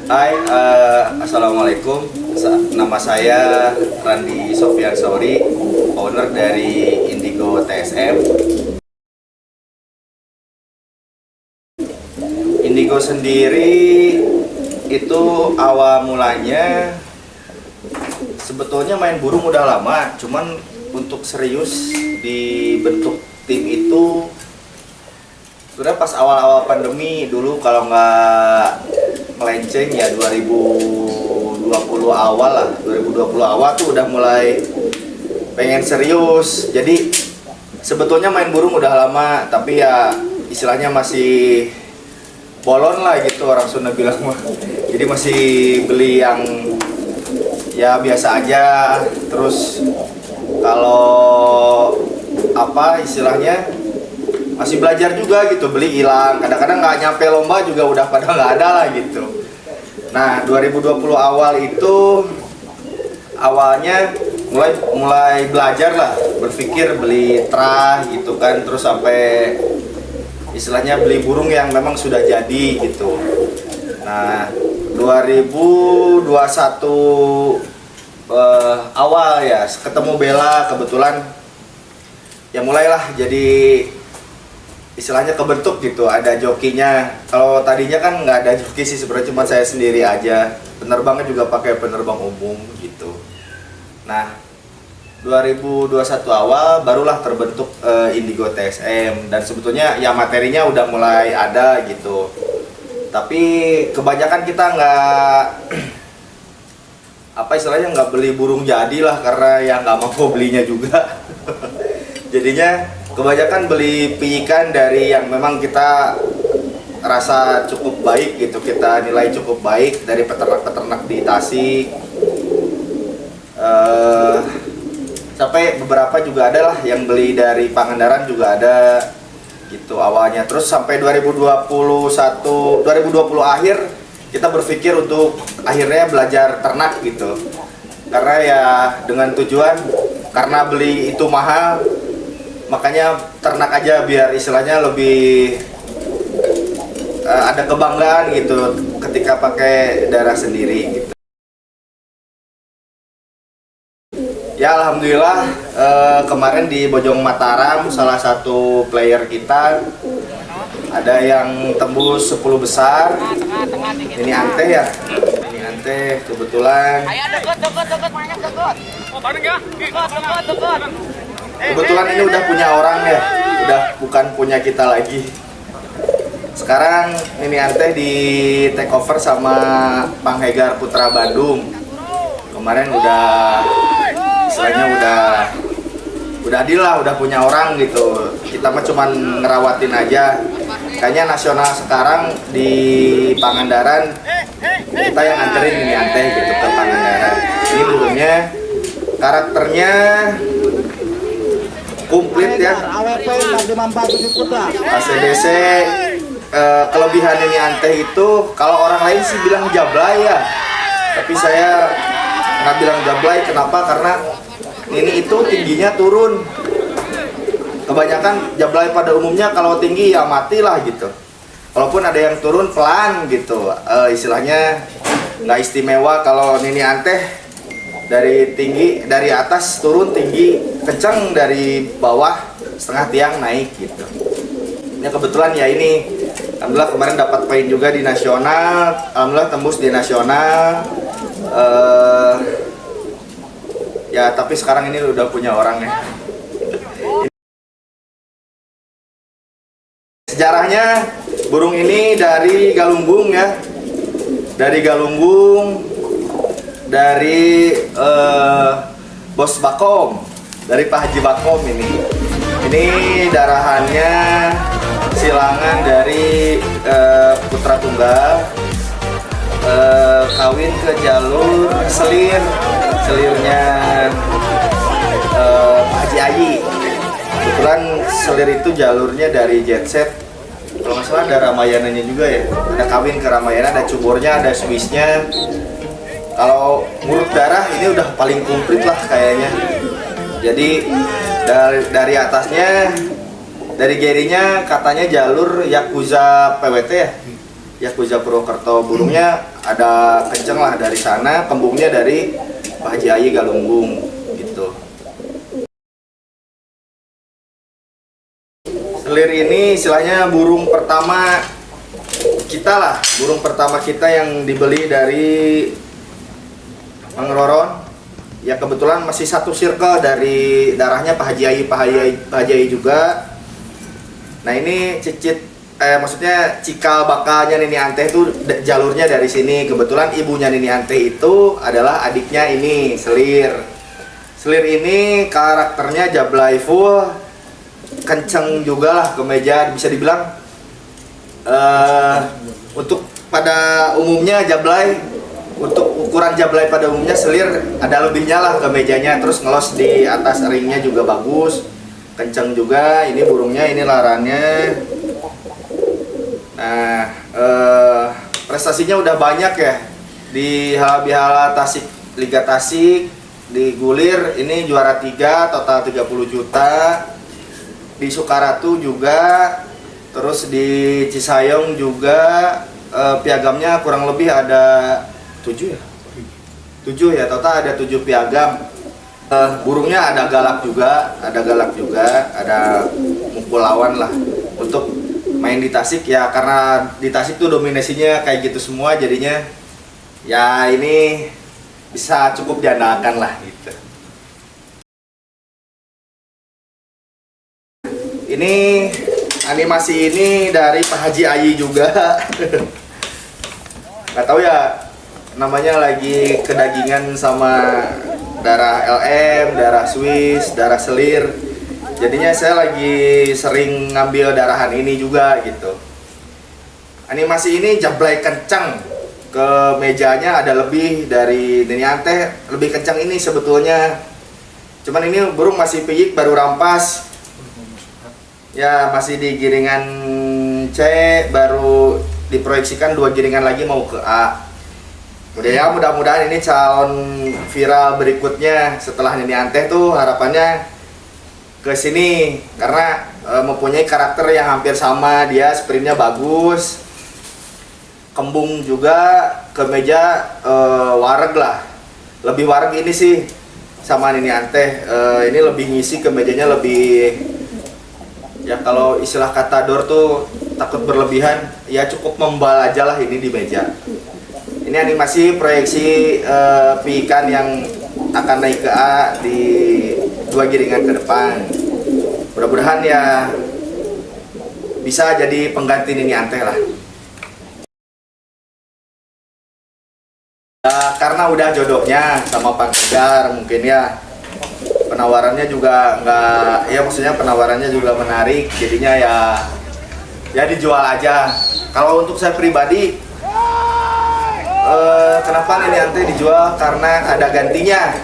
Hai, Assalamualaikum. Nama saya Randi Sofyan Sauri, owner dari Indigo TSM. Indigo sendiri itu awal mulanya sebetulnya main burung udah lama, cuman untuk serius dibentuk tim itu sudah pas awal-awal pandemi dulu, kalau nggak melenceng ya 2020 awal lah, 2020 awal tuh udah mulai pengen serius. Jadi sebetulnya main burung udah lama, tapi ya istilahnya masih bolon lah gitu, orang Sunda bilang mah. Jadi masih beli yang ya biasa aja. Terus kalau apa istilahnya masih belajar juga gitu, beli hilang, kadang-kadang nggak nyampe lomba juga udah pada nggak ada lah gitu. Nah 2020 awal itu awalnya mulai belajar lah, berpikir beli trah gitu kan, terus sampai istilahnya beli burung yang memang sudah jadi gitu. Nah 2021 awal ya ketemu Bella, kebetulan ya mulailah jadi istilahnya kebentuk gitu, ada jokinya. Kalau tadinya kan nggak ada joki sih sebenarnya, cuma saya sendiri aja. Penerbangnya juga pakai penerbang umum gitu. Nah 2021 awal barulah terbentuk Indigo TSM, dan sebetulnya ya materinya udah mulai ada gitu. Tapi kebanyakan kita nggak apa istilahnya nggak beli burung jadi lah, karena ya nggak mampu belinya juga. Jadinya kebanyakan beli piikan dari yang memang kita rasa cukup baik gitu, kita nilai cukup baik dari peternak-peternak di Tasik. Sampai beberapa juga ada lah yang beli dari Pangandaran juga ada gitu awalnya. Terus sampai 2020 akhir kita berpikir untuk akhirnya belajar ternak gitu. Karena ya dengan tujuan, karena beli itu mahal, makanya ternak aja biar istilahnya lebih ada kebanggaan gitu ketika pakai darah sendiri gitu. Ya alhamdulillah kemarin di Bojong Mataram salah satu player kita ada yang tembus 10 besar. Ini Ante ya. Ini Ante kebetulan. Kebetulan ini udah punya orang ya, udah bukan punya kita lagi. Sekarang ini Ante di take over sama Panghegar Putra Bandung. Kemarin istilahnya udah adil lah, udah punya orang gitu. Kita mah cuman ngerawatin aja. Kayaknya nasional sekarang di Pangandaran kita yang anterin ini Ante gitu ke Pangandaran. Ini burungnya karakternya komplit ya, ACDC. Kelebihan ini Ante itu kalau orang lain sih bilang jablay ya, tapi saya nggak bilang jablay. Kenapa? Karena ini itu tingginya turun. Kebanyakan jablay pada umumnya kalau tinggi ya matilah gitu. Walaupun ada yang turun pelan gitu, istilahnya nggak istimewa. Kalau ini Ante dari atas turun tinggi, kencang dari bawah setengah tiang naik gitu. Ini kebetulan ya ini alhamdulillah kemarin dapat poin juga di nasional, alhamdulillah tembus di nasional. Ya tapi sekarang ini udah punya orang ya. Sejarahnya burung ini dari Galunggung ya, dari Galunggung, dari Bos Bakom, dari Pak Haji Bakom. Ini darahannya silangan dari putra tunggal, kawin ke jalur selirnya Pak Haji Ayi. Kebetulan selir itu jalurnya dari Jet Set, kalau nggak salah ada Ramayananya juga ya, ada kawin ke Ramayana, ada cubornya, ada Swissnya. Kalau ngurut darah ini udah paling komplit lah kayaknya. Jadi dari atasnya, dari gerinya katanya jalur Yakuza PWT ya. Yakuza Purwokerto. Burungnya ada kenceng lah dari sana, kembungnya dari Pak Haji Ayi Galunggung gitu. Selir ini istilahnya burung pertama kita lah, burung pertama kita yang dibeli dari Mang Roron. Ya kebetulan masih satu circle dari darahnya Pak Haji Ayi juga. Nah ini cicit maksudnya cikal bakalnya Nini Anteh itu jalurnya dari sini. Kebetulan ibunya Nini Anteh itu adalah adiknya ini Selir. Selir ini karakternya jablay full, kenceng juga lah ke meja, bisa dibilang untuk pada umumnya jablay, untuk ukuran jablay pada umumnya Selir ada lebihnya lah ke mejanya. Terus ngelos di atas ringnya juga bagus, kenceng juga. Ini burungnya, ini larannya. Nah, prestasinya udah banyak ya di Halabihala Tasik, Liga Tasik, di Gulir ini juara 3 total 30 juta, di Sukaratu juga, terus di Cisayong juga piagamnya kurang lebih ada 7 ya? 7 ya, total ada 7 piagam. Burungnya ada galak juga, ada mukul lawan lah untuk main di Tasik ya, karena di Tasik tuh dominasinya kayak gitu semua, jadinya ya ini bisa cukup diandalkan lah gitu. Ini animasi ini dari Pak Haji Ayi juga. Nggak tahu ya, namanya lagi kedagingan sama darah LM, darah Swiss, darah Selir. Jadinya saya lagi sering ngambil darahan ini juga gitu. Animasi ini jablay kencang, ke mejanya ada lebih dari Nini Anteh, lebih kencang ini sebetulnya. Cuman ini burung masih piyik, baru rampas. Ya masih di giringan C, baru diproyeksikan 2 giringan lagi mau ke A. Mudah-mudahan ini calon viral berikutnya setelah Nini Anteh tuh harapannya ke sini, karena mempunyai karakter yang hampir sama. Dia sprintnya bagus, kembung juga, ke meja wareg lah, lebih wareg ini sih sama Nini Anteh. Ini lebih ngisi ke mejanya, lebih ya kalau istilah kata Dor tuh takut berlebihan, ya cukup membal aja lah ini di meja. Ini animasi proyeksi piikan yang akan naik ke A di 2 giringan ke depan. Mudah-mudahan ya bisa jadi pengganti Nini Anteh lah. Karena udah jodohnya sama Pak Tegar, mungkin ya penawarannya juga nggak, ya maksudnya penawarannya juga menarik, jadinya ya dijual aja. Kalau untuk saya pribadi, kenapa Nini Anteh dijual? Karena ada gantinya.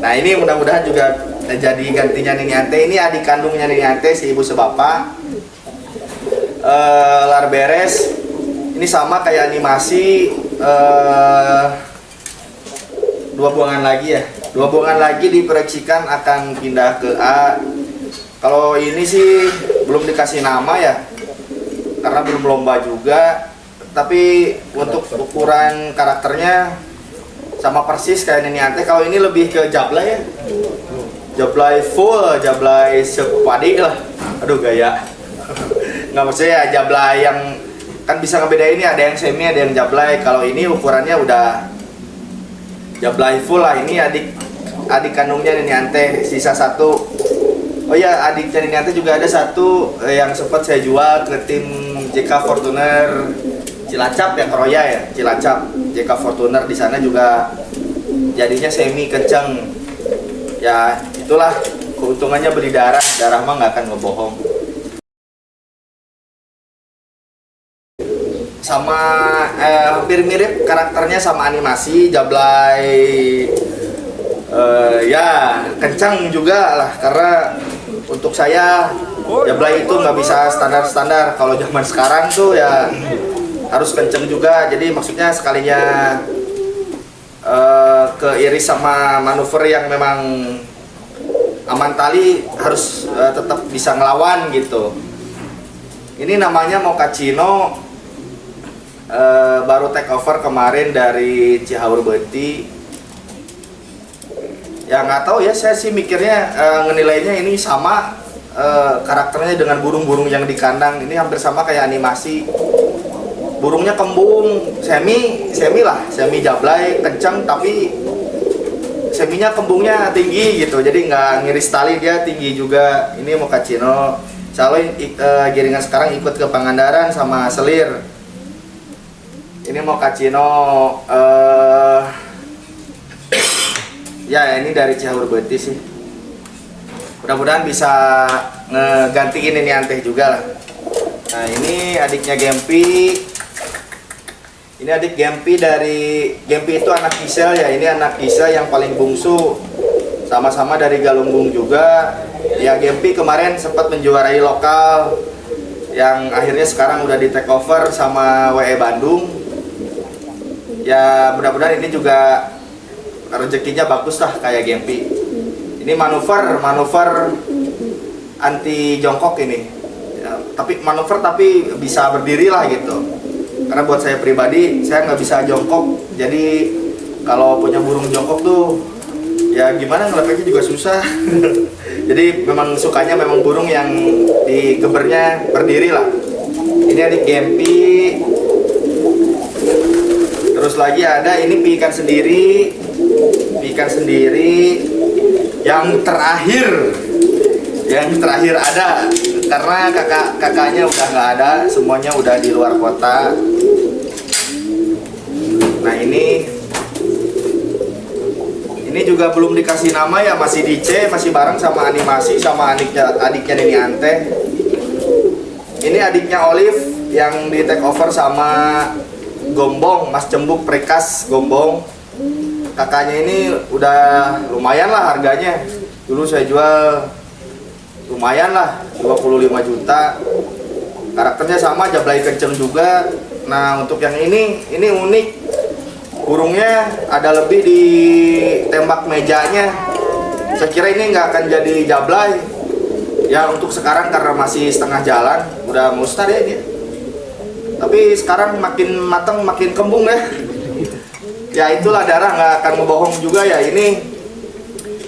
Nah ini mudah-mudahan juga jadi gantinya Nini Anteh. Ini adik kandungnya Nini Anteh, si ibu sebapak, lar beres. Ini sama kayak animasi, 2 buangan lagi ya, 2 buangan lagi diproyeksikan akan pindah ke A. Kalau ini sih belum dikasih nama ya, karena belum lomba juga. Tapi untuk ukuran karakternya sama persis kayak Nini Anteh. Kalau ini lebih ke jablay ya, jablay full, jablay sepadi lah. Aduh gaya. Nggak, maksudnya ya jablay yang kan bisa ngebedain ini, ada yang semi, ada yang jablay. Kalau ini ukurannya udah jablay full lah. Ini adik kandungnya Nini Anteh, sisa 1. Oh ya, adiknya Nini Anteh juga ada 1 yang sempat saya jual ke tim JK Fortuner Cilacap ya, Keroya ya, Cilacap. JK Fortuner di sana juga jadinya semi kenceng. Ya itulah keuntungannya beli darah mah nggak akan ngebohong. Sama hampir mirip karakternya sama animasi, jablay ya kencang juga lah, karena untuk saya jablay itu nggak bisa standar-standar. Kalau zaman sekarang tuh ya harus kenceng juga. Jadi maksudnya sekalinya keiris sama manuver yang memang aman tali, harus tetap bisa ngelawan gitu. Ini namanya Mochaccino. baru take over kemarin dari Cihaur Beuti. Ya nggak tahu ya, saya sih mikirnya ngenilainya ini sama karakternya dengan burung-burung yang di kandang. Ini hampir sama kayak animasi. Burungnya kembung, semi jablay, kencang, tapi seminya kembungnya tinggi gitu. Jadi nggak ngiris tali, dia tinggi juga. Ini Mochaccino. Soalnya giringan sekarang ikut ke Pangandaran sama Selir. Ini Mochaccino. Ya ini dari Cihaur Beuti sih. Mudah-mudahan bisa ngegantiin ini Anteh juga lah. Nah ini adiknya Gempi. Ini adik Gempi dari Gempi itu anak Gisel ya. Ini anak Gisel yang paling bungsu. Sama-sama dari Galunggung juga. Ya Gempi kemarin sempat menjuarai lokal yang akhirnya sekarang udah di take over sama WE Bandung. Ya mudah-mudahan ini juga rezekinya bagus lah kayak Gempi. Ini manuver anti jongkok ini. Ya, tapi manuver tapi bisa berdiri lah gitu. Karena buat saya pribadi, saya nggak bisa jongkok. Jadi kalau punya burung jongkok tuh ya gimana ngelepasnya juga susah. Jadi memang sukanya memang burung yang digebernya berdiri lah. Ini adik Gempi. Terus lagi ada ini piikan sendiri. Yang terakhir ada karena kakaknya udah nggak ada, semuanya udah di luar kota. Nah ini juga belum dikasih nama ya, masih di C, masih bareng sama animasi sama adiknya Nini Anteh. Ini adiknya Olive yang di take over sama Gombong, Mas Cembuk Prekas Gombong. Kakaknya ini udah lumayan lah harganya. Dulu saya jual lumayan lah, 25 juta. Karakternya sama, jablay kenceng juga. Nah untuk yang ini unik. Burungnya ada lebih di tembak mejanya. Saya kira ini nggak akan jadi jablay. Ya untuk sekarang karena masih setengah jalan, udah mustar ya dia. Tapi sekarang makin matang, makin kembung ya. Ya itulah darah, nggak akan ngebohong juga ya. Ini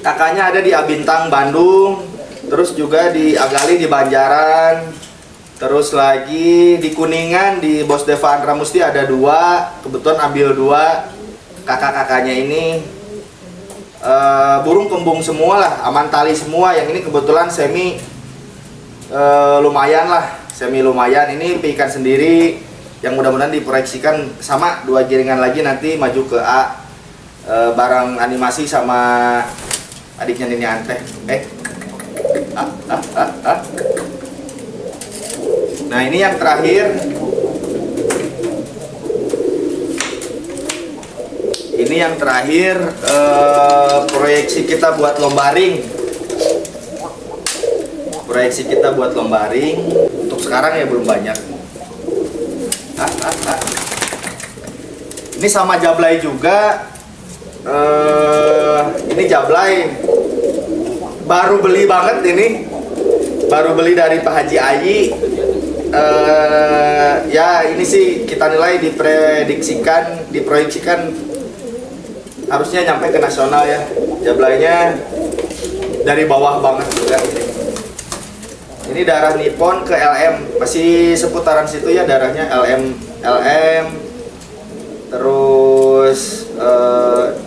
kakaknya ada di Abintang Bandung, terus juga di Agali di Banjaran, terus lagi di Kuningan di Bos Deva Andra Musti ada 2, kebetulan ambil 2 kakak-kakaknya ini. Burung kembung semua lah, aman tali semua. Yang ini kebetulan semi lumayan lah, semi lumayan. Ini piikan sendiri yang mudah-mudahan diproyeksikan sama 2 giringan lagi nanti maju ke A bareng animasi sama adiknya Nini Anteh. Nah ini yang terakhir. Ini yang terakhir proyeksi kita buat lomba ring. Proyeksi kita buat lomba ring. Untuk sekarang ya belum banyak. Ini sama jablay juga. Ini jablay baru beli banget ini. Baru beli dari Pak Haji Ayi. Ya ini sih kita nilai diproyeksikan harusnya nyampe ke nasional ya. Jablaynya dari bawah banget juga ini. Ini darah Nippon ke LM, masih seputaran situ ya darahnya LM, terus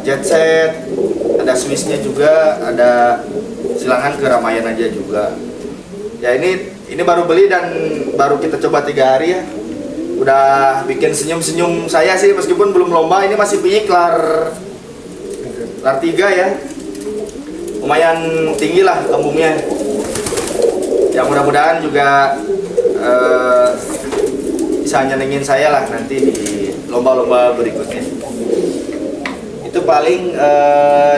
jet set, ada Swissnya juga, ada silangan ke Ramayan aja juga. Ya ini baru beli dan baru kita coba 3 hari ya. Udah bikin senyum-senyum saya sih meskipun belum lomba. Ini masih piyik lar 3 ya. Lumayan tinggi lah kembungnya. Ya mudah-mudahan juga bisa nyenengin saya lah nanti di lomba-lomba berikutnya. Itu paling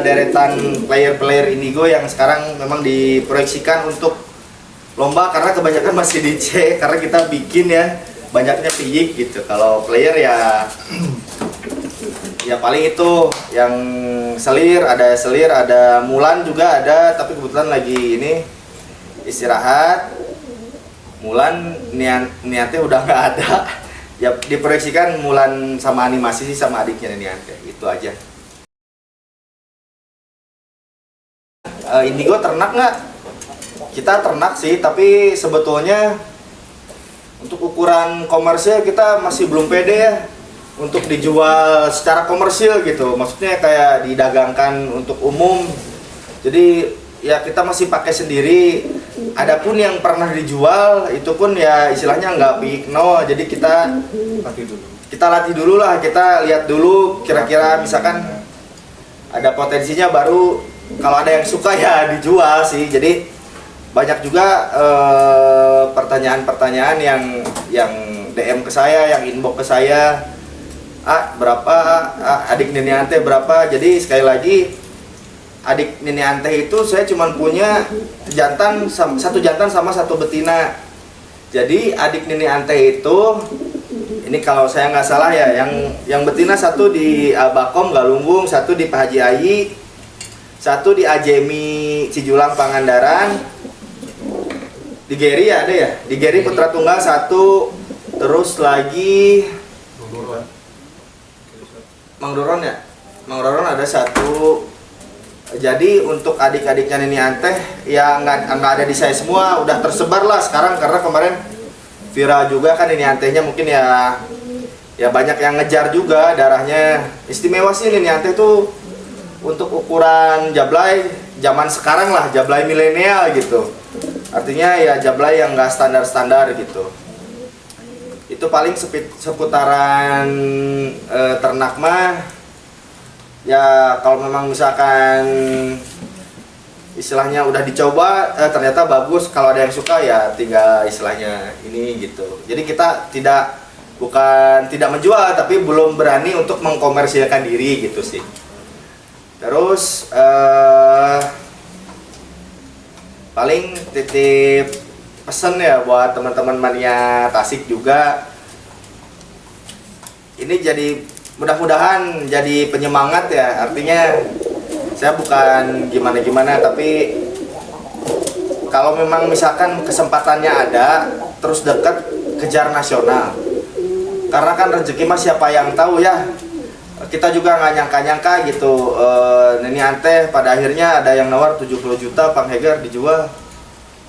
deretan player-player indigo yang sekarang memang diproyeksikan untuk lomba, karena kebanyakan masih di C karena kita bikin ya banyaknya piyik gitu. Kalau player ya paling itu yang selir, ada Mulan juga ada, tapi kebetulan lagi ini istirahat. Mulan niatnya udah nggak ada, ya diproyeksikan Mulan sama animasi sih sama adiknya Nini Ante, itu aja. Indigo ternak nggak? Kita ternak sih, tapi sebetulnya untuk ukuran komersil kita masih belum pede ya untuk dijual secara komersil gitu, maksudnya kayak didagangkan untuk umum. Jadi ya kita masih pakai sendiri. Adapun yang pernah dijual itu pun ya istilahnya nggak big no. Jadi kita latih dulu lah, kita lihat dulu kira-kira misalkan ada potensinya baru kalau ada yang suka ya dijual sih. Jadi banyak juga pertanyaan-pertanyaan yang DM ke saya, yang inbox ke saya. Berapa? Adik Nini Ante berapa? Jadi sekali lagi adik Nini Ante itu saya cuma punya satu jantan sama satu betina. Jadi adik Nini Ante itu ini kalau saya nggak salah ya, yang betina satu di Bakom Galunggung, satu di Pak Haji Ayi, satu di Ajemi Cijulang Pangandaran, di Geri ada ya, di Geri Putra Tunggal satu, terus lagi Mang Doron ya, Mang Doron ada satu. Jadi untuk adik-adiknya Nini Ante ya nggak ada di saya semua, udah tersebar lah sekarang karena kemarin viral juga kan Nini Ante-nya, mungkin ya banyak yang ngejar juga darahnya. Istimewa sih Nini Ante tuh untuk ukuran jablay zaman sekarang lah, jablay milenial gitu. Artinya ya jablay yang nggak standar-standar gitu. Itu paling seputaran ternak mah. Ya kalau memang misalkan istilahnya udah dicoba ternyata bagus, kalau ada yang suka ya tinggal istilahnya ini gitu. Jadi kita bukan tidak menjual, tapi belum berani untuk mengkomersilkan diri gitu sih. Terus paling titip pesen ya buat teman-teman mania Tasik juga. Ini jadi mudah-mudahan jadi penyemangat ya, artinya saya bukan gimana-gimana, tapi kalau memang misalkan kesempatannya ada, terus dekat kejar nasional. Karena kan rezeki mah siapa yang tahu ya. Kita juga nggak nyangka-nyangka gitu. Nini Ante pada akhirnya ada yang nawar 70 juta Pang Heger dijual.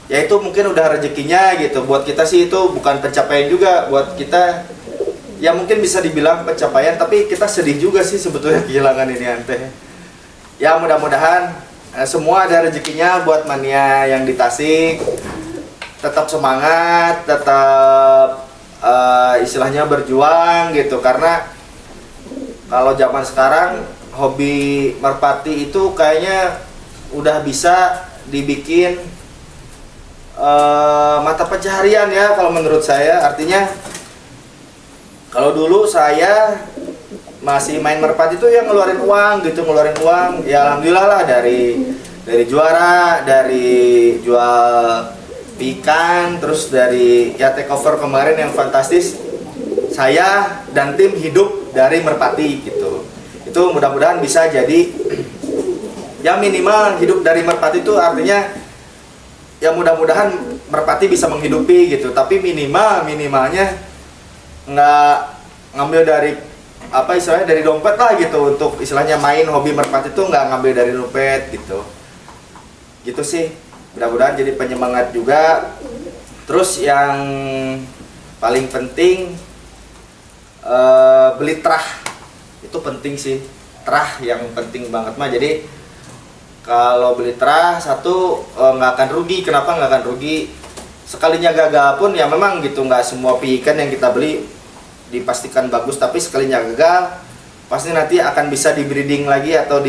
Ya itu mungkin udah rezekinya gitu. Buat kita sih itu bukan pencapaian juga buat kita. Ya mungkin bisa dibilang pencapaian, tapi kita sedih juga sih sebetulnya kehilangan Nini Ante. Ya mudah-mudahan semua ada rezekinya buat mania yang di Tasik. Tetap semangat, tetap istilahnya berjuang gitu. Karena kalau zaman sekarang hobi merpati itu kayaknya udah bisa dibikin mata pencaharian ya kalau menurut saya. Artinya kalau dulu saya masih main merpati itu yang ngeluarin uang gitu, ya alhamdulillah lah dari juara, dari jual ikan, terus dari ya take over kemarin yang fantastis, saya dan tim hidup dari merpati gitu. Itu mudah-mudahan bisa jadi ya minimal hidup dari merpati itu artinya ya mudah-mudahan merpati bisa menghidupi gitu, tapi minimalnya nggak ngambil dari apa istilahnya dari dompet lah gitu. Untuk istilahnya main hobi merpati itu nggak ngambil dari dompet gitu sih. Mudah-mudahan jadi penyemangat juga. Terus yang paling penting beli terah itu penting sih, terah yang penting banget mah. Jadi kalau beli terah satu nggak akan rugi. Kenapa nggak akan rugi? Sekalinya gagal pun ya memang gitu, nggak semua ikan yang kita beli dipastikan bagus, tapi sekalinya gagal pasti nanti akan bisa di breeding lagi atau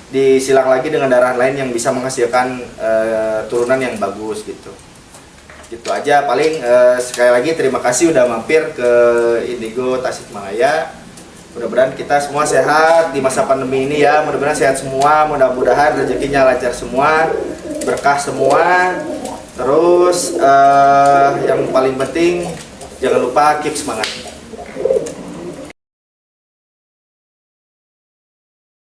disilang lagi dengan darah lain yang bisa menghasilkan turunan yang bagus gitu. Gitu aja paling. Sekali lagi terima kasih udah mampir ke Indigo Tasikmalaya. Mudah-mudahan kita semua sehat di masa pandemi ini ya. Mudah-mudahan sehat semua, mudah-mudahan rezekinya lancar semua, berkah semua. Terus yang paling penting jangan lupa keep semangat.